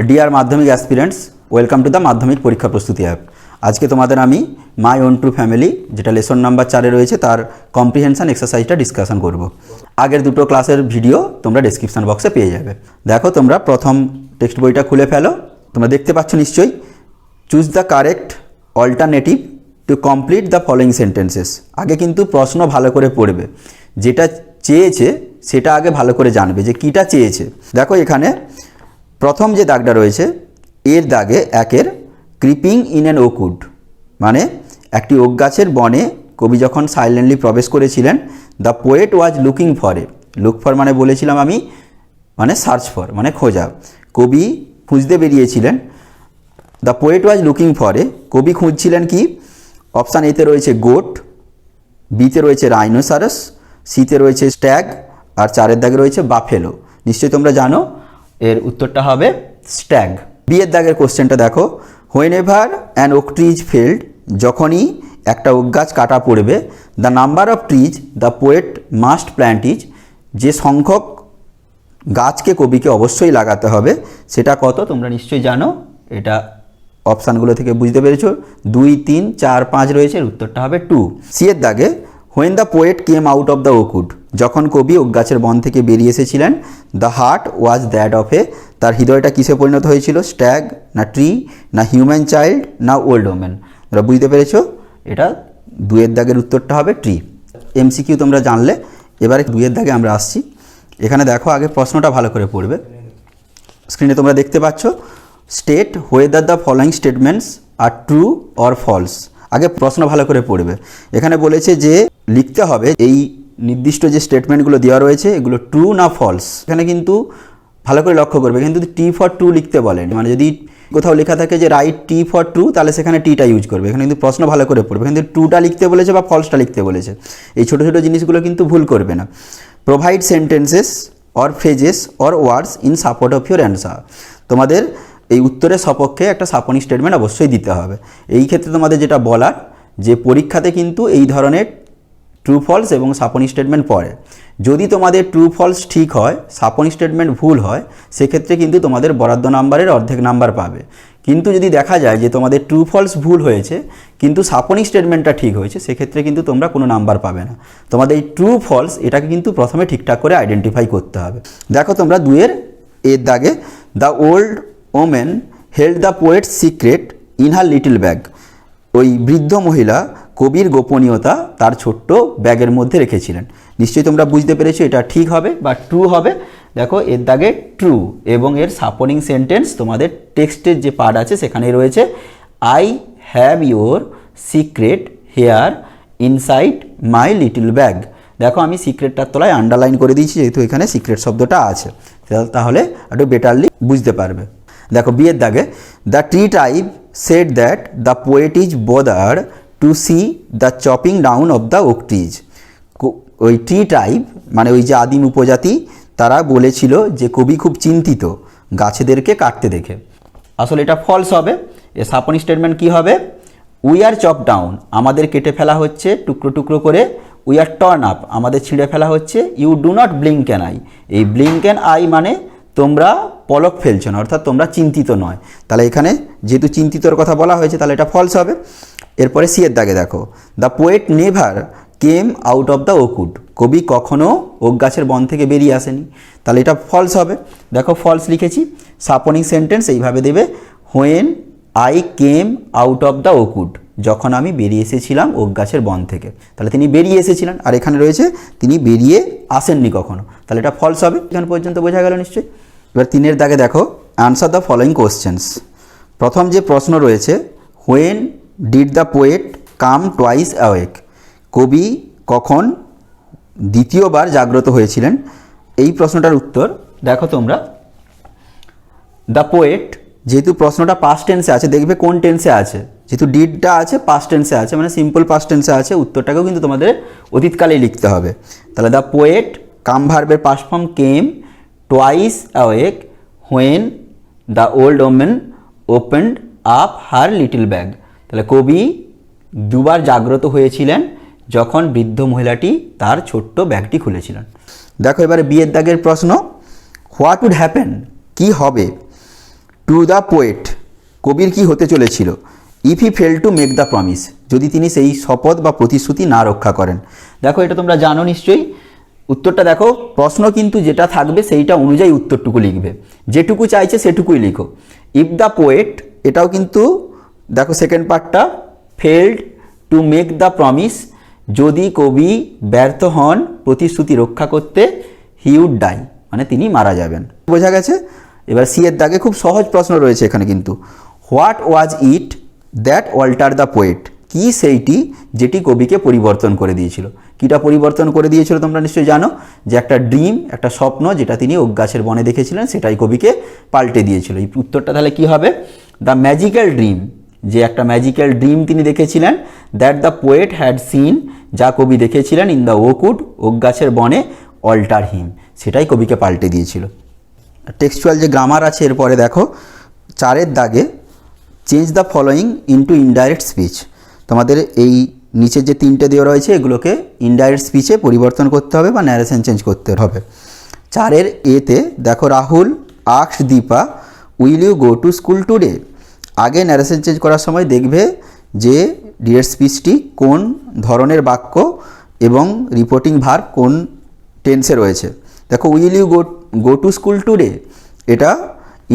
Deer মাধ্যমিক aspirants, welcome to the মাধ্যমিক পরীক্ষা প্রস্তুতি অ্যাপ। আজকে তোমাদের আমি মাই ওন ট্রু ফ্যামিলি, যেটা লেসন নাম্বার 4-এ রয়েছে, তার কম্প্রিহেনশন এক্সারসাইজটা ডিসকাশন করব। আগের দুটো ক্লাসের ভিডিও তোমরা ডেসক্রিপশন বক্সে পেয়ে যাবে। দেখো, তোমরা প্রথম টেক্সট বইটা খুলে ফেলো। তোমরা দেখতে পাচ্ছ নিশ্চয়ই, choose the correct alternative to complete the following sentences. আগে কিন্তু প্রশ্ন ভালো করে পড়বে, যেটা চেয়েছে সেটা আগে ভালো করে জানবে যে কীটা চেয়েছে। দেখো, এখানে প্রথম যে দাগটা রয়েছে, এর দাগে একের ক্রিপিং ইন অ্যান ওকউড, মানে একটি ওক গাছের বনে কবি যখন সাইলেন্টলি প্রবেশ করেছিলেন, the poet was looking for a. Look for মানে বলেছিলাম আমি, মানে সার্চ ফর মানে খোঁজা। কবি খুঁজতে বেরিয়েছিলেন। The poet was looking for a, কবি খুঁজছিলেন কি? অপশান এতে রয়েছে গোট, বিতে রয়েছে রাইনোসারাস, সিতে রয়েছে স্ট্যাগ, আর 4-এর দাগে রয়েছে বাফেলো। নিশ্চয়ই তোমরা জানো এর উত্তরটা হবে স্ট্যাগ। বিয়ের দাগের কোশ্চেনটা দেখো, when ever an okay tree is felt, যখনই একটা ওক গাছ কাটা পড়বে, the number of trees the poet must plant is, যে সংখ্যক গাছকে কবিকে অবশ্যই লাগাতে হবে সেটা কত? তোমরা নিশ্চয়ই জানো, এটা অপশানগুলো থেকে বুঝতে পেরেছো। 2, 3, 4, 5 রয়েছে, এর উত্তরটা হবে 2। সিয়ের দাগে, when the poet came out of the oakwood, যখন কবি ওক গাছের বন থেকে বেরিয়ে এসেছিলেন, the heart was that of a, তার হৃদয়টা কিসে পরিণত হয়েছিল? স্ট্যাগ, না ট্রি, না হিউম্যান চাইল্ড, না ওল্ড ওমেন? তোমরা বুঝতে পেরেছো, এটা 2-এর দাগের উত্তরটা হবে ট্রি। এমসিকিউ তোমরা জানলে, এবারে 2-এর দাগে আমরা আসছি। এখানে দেখো, আগে প্রশ্নটা ভালো করে পড়বে। স্ক্রিনে তোমরা দেখতে পাচ্ছ, state whether the following statements are true or false. আগে প্রশ্ন ভালো করে পড়বে। এখানে বলেছে যে লিখতে হবে এই নির্দিষ্ট যে স্টেটমেন্টগুলো দেওয়া রয়েছে এগুলো ট্রু না ফলস। এখানে কিন্তু ভালো করে লক্ষ্য করবে, কিন্তু টি ফর ট্রু লিখতে বলেন, মানে যদি কোথাও লেখা থাকে যে রাইট টি ফর ট্রু, তাহলে সেখানে টিটা ইউজ করবে। এখানে কিন্তু প্রশ্ন ভালো করে পড়বে, কিন্তু ট্রুটা লিখতে বলেছে বা ফলসটা লিখতে বলেছে। এই ছোটো ছোটো জিনিসগুলো কিন্তু ভুল করবে না। Provide sentences or phrases or words in support of your answer. তোমাদের এই উত্তরের সপক্ষে একটা সাপোর্টিং স্টেটমেন্ট অবশ্যই দিতে হবে। এই ক্ষেত্রে তোমাদের যেটা বলার, যে পরীক্ষাতে কিন্তু এই ধরনের ট্রু ফলস এবং সাপোর্টিং স্টেটমেন্ট পড়ে। যদি তোমাদের ট্রু ফলস ঠিক হয়, সাপোর্টিং স্টেটমেন্ট ভুল হয়, সেক্ষেত্রে কিন্তু তোমাদের বরাদ্দ নাম্বারের অর্ধেক নাম্বার পাবে। কিন্তু যদি দেখা যায় যে তোমাদের ট্রু ফলস ভুল হয়েছে কিন্তু সাপোর্টিং স্টেটমেন্টটা ঠিক হয়েছে, সেক্ষেত্রে কিন্তু তোমরা কোনো নাম্বার পাবে না। তোমাদের এই ট্রু ফলস এটাকে কিন্তু প্রথমে ঠিকঠাক করে আইডেন্টিফাই করতে হবে। দেখো, তোমরা 2-এর এর দাগে, the old women held the poets secret in her little bag, ওই বৃদ্ধ মহিলা কবির গোপনীয়তা তার ছোট্ট ব্যাগের মধ্যে রেখেছিলেন। নিশ্চয়ই তোমরা বুঝতে পেরেছো এটা ঠিক হবে বা ট্রু হবে। দেখো, এর দাগে ট্রু, এবং এর সাপোর্টিং সেন্টেন্স তোমাদের টেক্সটের যে পার্ট আছে সেখানে রয়েছে, I have your secret here inside my little bag. দেখো, আমি সিক্রেটটার তলায় আন্ডারলাইন করে দিয়েছি, যেহেতু এখানে সিক্রেট শব্দটা আছে, তাহলে একটু বেটারলি বুঝতে পারবে। দেখো, বিয়ের দাগে, the tree type said that the poet is bother to see the chopping down of the oak trees. ওই ট্রি টাইপ মানে ওই যে আদিম উপজাতি, তারা বলেছিল যে কবি খুব চিন্তিত গাছেদেরকে কাটতে দেখে। আসলে এটা ফলস হবে। এ সাপোর্টিং স্টেটমেন্ট কী হবে? উই আর চপ ডাউন, আমাদের কেটে ফেলা হচ্ছে টুকরো টুকরো করে। উই আর টর্ন আপ, আমাদের ছিঁড়ে ফেলা হচ্ছে। You do not blink an eye, এই ব্লিঙ্ক অ্যান আই মানে তোমরা পলক ফেলছো না, অর্থাৎ তোমরা চিন্তিত নয়। তাহলে এখানে যেহেতু চিন্তিতর কথা বলা হয়েছে, তাহলে এটা ফলস হবে। এরপরে সিয়ের দাগে দেখো, the poet never came out of the Oakwood, কবি কখনো ওক গাছের বন থেকে বেরিয়ে আসেনি, তাহলে এটা ফলস হবে। দেখো, ফলস লিখেছি। সাপোর্টিং সেন্টেন্স এইভাবে দেবে, when I came out of the oakwood, যখন আমি বেরিয়ে এসেছিলাম ওক গাছের বন থেকে, তাহলে তিনি বেরিয়ে এসেছিলেন। আর এখানে রয়েছে তিনি বেরিয়ে আসেননি কখনো, তাহলে এটা ফলস হবে। এখান পর্যন্ত বোঝা গেল নিশ্চয়ই। এবার 3-এর দাগে দেখো, আনসার দ্য ফলোয়িং কোশ্চেন্স। প্রথম যে প্রশ্ন রয়েছে, when did the poet come twice awake, কবি কখন দ্বিতীয়বার জাগ্রত হয়েছিলেন? এই প্রশ্নটার উত্তর দেখো তোমরা, দ্য পোয়েট, যেহেতু প্রশ্নটা পাস্ট টেন্সে আছে, দেখবে কোন টেন্সে আছে। যেহেতু ডিডটা আছে পাস্ট টেন্সে আছে, মানে সিম্পল পাস্ট টেন্সে আছে, উত্তরটাকেও কিন্তু তোমাদের অতীতকালেই লিখতে হবে। তাহলে দ্য পোয়েট কাম ভার্বের past form came, twice awake when the old women opened up her little bag, তাহলে কবি দুবার জাগ্রত হয়েছিলেন যখন বৃদ্ধ মহিলাটি তার ছোট্ট ব্যাগটি খুলেছিলেন। দেখো, এবারে বিয়ের দাগের প্রশ্ন, হোয়াট উড হ্যাপেন, কী হবে টু দ্য পোয়েট, কবির কি হতে চলেছিল? If he fail to make the promise, যদি তিনি সেই শপথ বা প্রতিশ্রুতি না রক্ষা করেন। দেখো এটা তোমরা জানো নিশ্চয়ই, উত্তরটা দেখো, প্রশ্ন কিন্তু যেটা থাকবে সেইটা অনুযায়ী উত্তরটুকু লিখবে, যেটুকু চাইছে সেটুকুই লিখো। ইফ দ্য পোয়েট, এটাও কিন্তু দেখো সেকেন্ড পার্টটা, failed to make the promise, যদি কবি ব্যর্থ হন প্রতিশ্রুতি রক্ষা করতে, হি উড ডাই, মানে তিনি মারা যাবেন। বোঝা গেছে? এবার সি এর দাগে খুব সহজ প্রশ্ন রয়েছে এখানে কিন্তু, what was it that alter the poet, কি সেইটি যেটি কবিকে পরিবর্তন করে দিয়েছিল? কিটা পরিবর্তন করে দিয়েছিল তোমরা নিশ্চয়ই জানো, যে একটা ড্রিম, একটা স্বপ্ন যেটা তিনি ওক গাছের বনে দেখেছিলেন, সেটাই কবিকে পাল্টে দিয়েছিল। এই উত্তরটা তাহলে কি হবে? দ্য ম্যাজিক্যাল ড্রিম, যে একটা ম্যাজিক্যাল ড্রিম তিনি দেখেছিলেন, that the poet had seen, যা কবি দেখেছিলেন, ইন দ্য ওকউড, ওক গাছের বনে, অল্টার হিম, সেটাই কবিকে পাল্টে দিয়েছিল। টেক্সচুয়াল যে গ্রামার আছে এরপরে দেখো 4 দাগে, change the following into indirect speech. তোমাদের এই নিচের যে 3টে দেওয়া রয়েছে এগুলোকে ইনডাইরেক্ট স্পিচে পরিবর্তন করতে হবে বা ন্যারেশন চেঞ্জ করতে হবে। 4 এতে দেখো, Rahul asked Dipa will you go to school today. আগে ন্যারেশন চেঞ্জ করার সময় দেখবে যে ডিরেক্ট স্পিচটি কোন ধরনের বাক্য এবং রিপোর্টিং ভার্ব কোন টেন্সে রয়েছে। দেখো, will you go to school today, এটা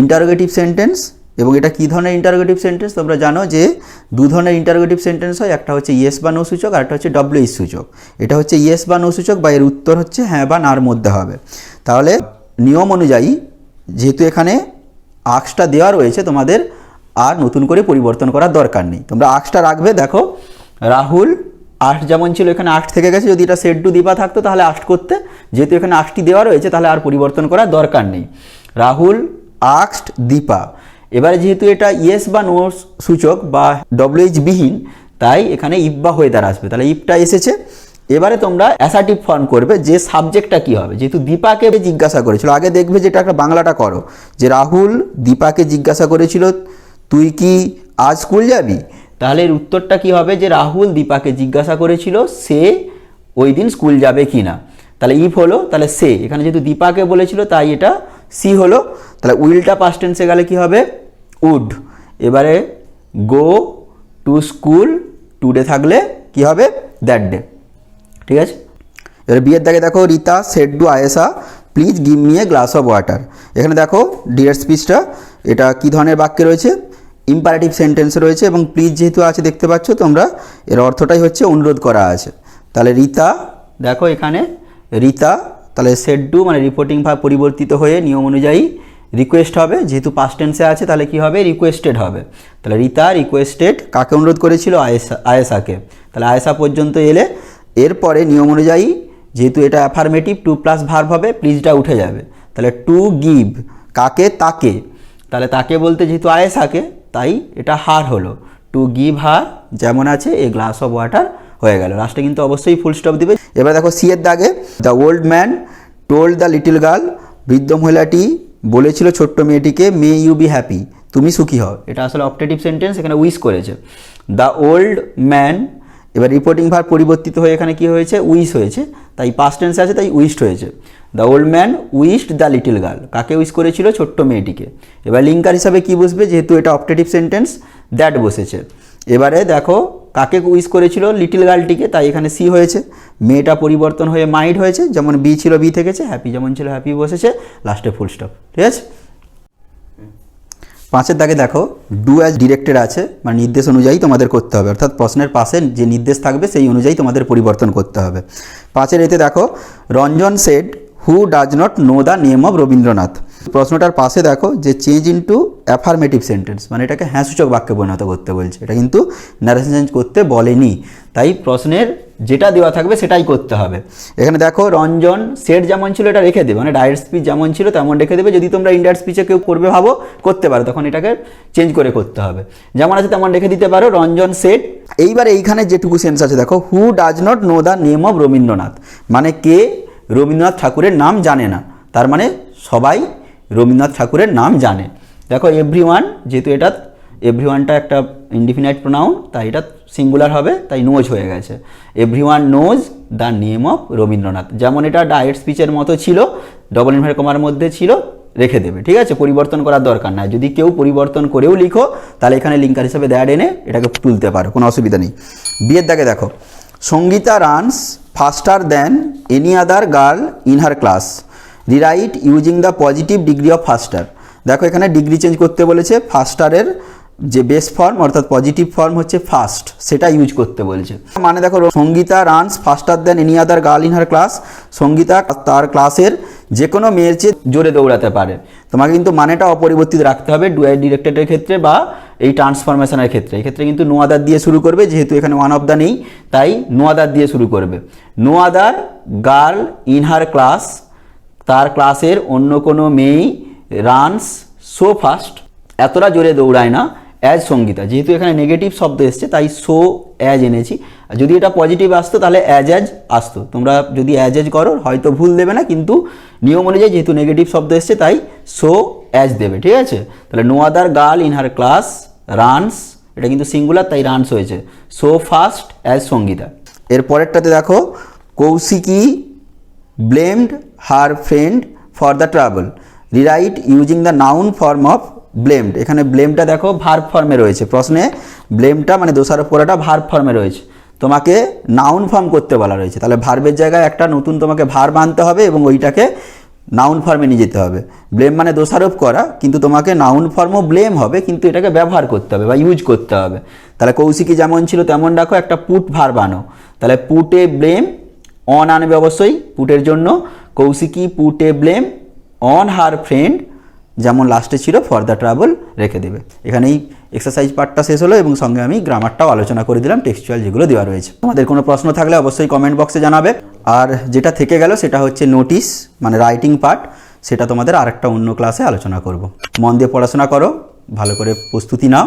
ইন্টারোগেটিভ সেন্টেন্স, এবং এটা কী ধরনের ইন্টারোগেটিভ সেন্টেন্স তোমরা জানো যে 2 ধরনের ইন্টারোগেটিভ সেন্টেন্স হয়, একটা হচ্ছে ইয়েস বা নো সূচক, আর একটা হচ্ছে ডব্লিউএইচ সূচক। এটা হচ্ছে ইয়েস বা নো সূচক, বা এর উত্তর হচ্ছে হ্যাঁ বা নার মধ্যে হবে। তাহলে নিয়ম অনুযায়ী যেহেতু এখানে আক্সটা দেওয়া রয়েছে, তোমাদের আর নতুন করে পরিবর্তন করার দরকার নেই, তোমরা আক্সটা রাখবে। দেখো, রাহুল আস্ট যেমন ছিল, এখানে আস্ট থেকে গেছে, যদি এটা সেড টু দীপা থাকতো তাহলে আস্ট করতে, যেহেতু এখানে আক্সটি দেওয়া রয়েছে তাহলে আর পরিবর্তন করার দরকার নেই। রাহুল আস্কড দীপা, এবারে যেহেতু এটা ইয়েস বা নো সূচক বা ডব্লিউএইচ বিহীন, তাই এখানে ইফ বা ওয়েদার আসবে, তাহলে ইফটা এসেছে। এবারে তোমরা অ্যাসার্টিভ ফর্ম করবে, যে সাবজেক্টটা কী হবে, যেহেতু দীপাকে জিজ্ঞাসা করেছিল, আগে দেখবে যেটা একটা বাংলাটা করো, যে রাহুল দীপাকে জিজ্ঞাসা করেছিল তুই কি আজ স্কুল যাবি, তাহলে এর উত্তরটা কি হবে, যে রাহুল দীপাকে জিজ্ঞাসা করেছিল সে ওই দিন স্কুল যাবে কি না। তাহলে ইফ হলো, তাহলে সে, এখানে যেহেতু দীপাকে বলেছিল তাই এটা সি হলো। তাহলে উইলটা পাস্ট টেন্সে গেলে কি হবে, উড। এবারে গো টু স্কুল টুডে থাকলে কি হবে, দ্যাট ডে। ঠিক আছে? এবারে বিয়ের দাগে দেখো, Rita said to Ayesha please give me a glass of water. এখানে দেখো ডিরেক্ট স্পিচটা, এটা কী ধরনের বাক্যে রয়েছে, ইম্পারেটিভ সেন্টেন্স রয়েছে, এবং প্লিজ যেহেতু আছে দেখতে পাচ্ছ তোমরা, এর অর্থটাই হচ্ছে অনুরোধ করা আছে। তাহলে রীতা, দেখো এখানে রীতা, তাহলে সেড টু মানে রিপোর্টিং ভার্ব পরিবর্তিত হয়ে নিয়ম অনুযায়ী রিকোয়েস্ট হবে, যেহেতু পাস্ট টেন্সে আছে তাহলে কি হবে, রিকোয়েস্টেড হবে। তাহলে রীতা রিকোয়েস্টেড কাকে অনুরোধ করেছিল, আয়েশাকে। তাহলে আয়েশা পর্যন্ত এলে এরপরে নিয়ম অনুযায়ী যেহেতু এটা অ্যাফার্মেটিভ, টু প্লাস ভার্ব হবে, প্লিজটা উঠে যাবে। তাহলে টু গিভ কাকে, তাকে, তাহলে তাকে বলতে যেহেতু আয়েশাকে, তাই এটা হার হলো, টু গিভ হার যেমন আছে এ গ্লাস অফ ওয়াটার হয়ে গেল। লাস্টে কিন্তু অবশ্যই ফুল স্টপ দিবে। এবার দেখো সি এর দাগে, the old man told the little girl, বৃদ্ধ মহিলাটি বলেছিল ছোট্ট মেয়েটিকে, মে ইউ বি হ্যাপি, তুমি সুখী হও। এটা আসলে অপটেটিভ সেন্টেন্স, এখানে উইশ করেছে। দ্য ওল্ড ম্যান, এবার রিপোর্টিং ভার্ব পরিবর্তিত হয়ে এখানে কি হয়েছে, উইশ হয়েছে, তাই পাস্ট টেন্সে আছে তাই উইশড হয়েছে। The old man wished the little girl, কাকে উইশ করেছিল, ছোট্ট মেয়েটিকে। এবার লিঙ্কার হিসাবে কি বসবে, যেহেতু এটা অপটেটিভ সেন্টেন্স, দ্যাট বসেছে। এবারে দেখো কাকে উইশ করেছিল, লিটল গার্লটিকে, তাই এখানে সি হয়েছে। মেয়েটা পরিবর্তন হয়ে মাইড হয়েছে, যেমন বি ছিল বি থেকেছে, হ্যাপি যেমন ছিল হ্যাপি বসেছে, লাস্টে ফুল স্টপ। ঠিক আছে? 5 দাগে দেখো, ডু অ্যাজ ডিরেক্টেড আছে, মানে নির্দেশ অনুযায়ী তোমাদের করতে হবে, অর্থাৎ প্রশ্নের পাশে যে নির্দেশ থাকবে সেই অনুযায়ী তোমাদের পরিবর্তন করতে হবে। 5 এতে দেখো, Ranjan said who does not know the name of Rabindranath. প্রশ্নটার পাশে দেখো যে চেঞ্জ ইনটু অ্যাফার্মেটিভ সেন্টেন্স, মানে এটাকে হ্যাঁ সূচক বাক্যে পরিণত করতে বলছে, এটা কিন্তু ন্যারেশন চেঞ্জ করতে বলেনি, তাই প্রশ্নের যেটা দেওয়া থাকবে সেটাই করতে হবে। এখানে দেখো রঞ্জন সেট যেমন ছিল এটা রেখে দেবে, মানে ডাইরেক্ট স্পিচ যেমন ছিল তেমন রেখে দেবে। যদি তোমরা ইনডাইরেক্ট স্পিচে কেউ করবে ভাবো করতে পারো, তখন এটাকে চেঞ্জ করে করতে হবে, যেমন আছে তেমন রেখে দিতে পারো, রঞ্জন সেট। এইবার এইখানে যেটুকু সেন্স আছে দেখো, হু does not know the name of Rabindranath, মানে কে রবীন্দ্রনাথ ঠাকুরের নাম জানে না, তার মানে সবাই রবীন্দ্রনাথ ঠাকুরের নাম জানে। দেখো এভরিওয়ান, যেহেতু এটা এভরিওয়ানটা একটা ইনডিফিনাইট প্রোনাউন, তাই এটা সিঙ্গুলার হবে, তাই নোজ হয়ে গেছে। Everyone knows the name of Rabindranath, যেমন এটা ডাইরেক্ট স্পিচের মতো ছিল, ডবল ইনভার্টেড কমার মধ্যে ছিল, রেখে দেবে, ঠিক আছে, পরিবর্তন করার দরকার নাই। যদি কেউ পরিবর্তন করেও লিখো তাহলে এখানে লিঙ্কার হিসেবে দ্যাট এনে এটাকে তুলতে পারো, কোনো অসুবিধা নেই। বিয়ের দাগে দেখো, Sangita runs faster than any other girl in her class, rewrite using the positive degree of faster. দেখো এখানে ডিগ্রি চেঞ্জ করতে বলেছে, ফাস্টারের যে বেস ফর্ম অর্থাৎ পজিটিভ ফর্ম হচ্ছে ফাস্ট, সেটা ইউজ করতে বলছে। মানে দেখো, Sangita runs faster than any other girl in her class, Sangita তার ক্লাসের যে কোনো মেয়ের চেয়ে জোরে দৌড়াতে পারে। তোমাকে কিন্তু মানেটা অপরিবর্তিত রাখতে হবে ডু অ্যাট ডিরেক্টেডের ক্ষেত্রে বা এই ট্রান্সফরমেশনের ক্ষেত্রে। এই ক্ষেত্রে কিন্তু নো আদার দিয়ে শুরু করবে, যেহেতু এখানে ওয়ান অফ দ্য নেই তাই নো আদার দিয়ে শুরু করবে। No other girl in her class, তার ক্লাসের অন্য কোনো মেয়ে, রানস সো ফাস্ট, এতটা জোরে দৌড়ায় না, অ্যাজ সঙ্গীতা। যেহেতু এখানে নেগেটিভ শব্দ এসছে তাই সো অ্যাজ এনেছি। যদি এটা পজিটিভ আসতো তাহলে অ্যাজ আসতো। তোমরা যদি অ্যাজ করো হয়তো ভুল দেবে না, কিন্তু নিয়ম অনুযায়ী যেহেতু নেগেটিভ শব্দ এসছে তাই সো অ্যাজ দেবে, ঠিক আছে। তাহলে no other girl in her class runs, এটা কিন্তু সিঙ্গুলার তাই রানস হয়েছে, সো ফাস্ট অ্যাজ সঙ্গীতা। এর পরেরটাতে দেখো, Kaushiki blamed her friend for the trouble, rewrite using the noun form of blamed. এখানে ব্লেমটা দেখো ভার্ব ফর্মে রয়েছে, প্রশ্নে ব্লেমটা মানে দোষারোপ করাটা ভার্ব ফর্মে রয়েছে, তোমাকে নাউন ফর্ম করতে বলা রয়েছে। তাহলে ভার্বের জায়গায় একটা নতুন তোমাকে ভার্ব আনতে হবে এবং ওইটাকে নাউন ফর্মে নিয়ে যেতে হবে। ব্লেম মানে দোষারোপ করা, কিন্তু তোমাকে নাউন ফর্মও ব্লেম হবে, কিন্তু এটাকে ব্যবহার করতে হবে বা ইউজ করতে হবে। তাহলে কৌশিকী যেমন ছিল তেমন রাখো, একটা পুট ভার্ব আনো। তাহলে পুটে ব্লেম, অন আনবে অবশ্যই পুটের জন্য, কৌশিকী পুটে ব্লেম অন হার ফ্রেন্ড, যেমন লাস্টে ছিল ফর দ্য ট্রাভেল রেখে দেবে। এখানেই এক্সারসাইজ পার্টটা শেষ হলো এবং সঙ্গে আমি গ্রামারটাও আলোচনা করে দিলাম, টেক্সচুয়াল যেগুলো দেওয়া রয়েছে। তোমাদের কোনো প্রশ্ন থাকলে অবশ্যই কমেন্ট বক্সে জানাবে। আর যেটা থেকে গেল সেটা হচ্ছে নোটিশ মানে রাইটিং পার্ট, সেটা তোমাদের আরেকটা অন্য ক্লাসে আলোচনা করব। মন দিয়ে পড়াশোনা করো, ভালো করে প্রস্তুতি নাও।